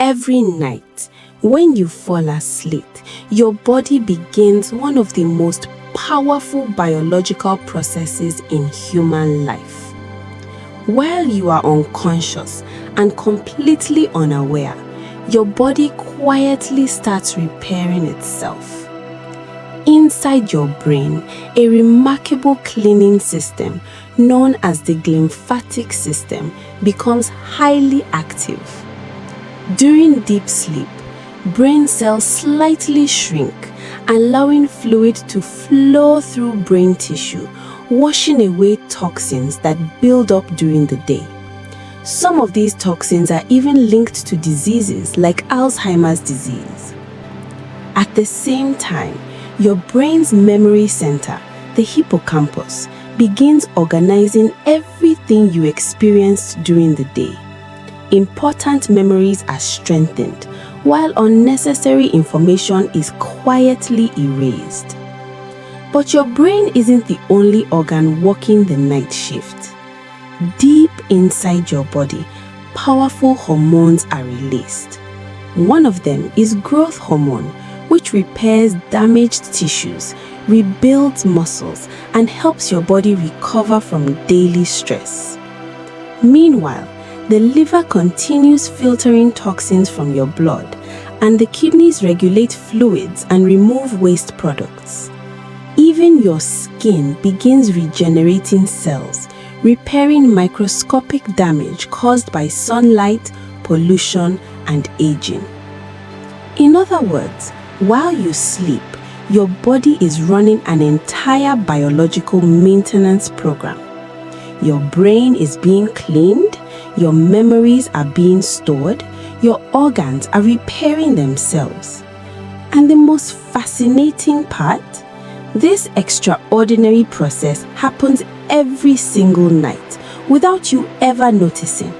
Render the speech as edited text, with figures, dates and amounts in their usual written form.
Every night, when you fall asleep, your body begins one of the most powerful biological processes in human life. While you are unconscious and completely unaware, your body quietly starts repairing itself. Inside your brain, a remarkable cleaning system known as the glymphatic system becomes highly active. During deep sleep, brain cells slightly shrink, allowing fluid to flow through brain tissue, washing away toxins that build up during the day. Some of these toxins are even linked to diseases like Alzheimer's disease. At the same time, your brain's memory center, the hippocampus, begins organizing everything you experienced during the day. Important memories are strengthened, while unnecessary information is quietly erased. But your brain isn't the only organ working the night shift. Deep inside your body, powerful hormones are released. One of them is growth hormone, which repairs damaged tissues, rebuilds muscles, and helps your body recover from daily stress. Meanwhile, the liver continues filtering toxins from your blood, and the kidneys regulate fluids and remove waste products. Even your skin begins regenerating cells, repairing microscopic damage caused by sunlight, pollution, and aging. In other words, while you sleep, your body is running an entire biological maintenance program. Your brain is being cleaned, your memories are being stored, your organs are repairing themselves. And the most fascinating part, this extraordinary process happens every single night without you ever noticing.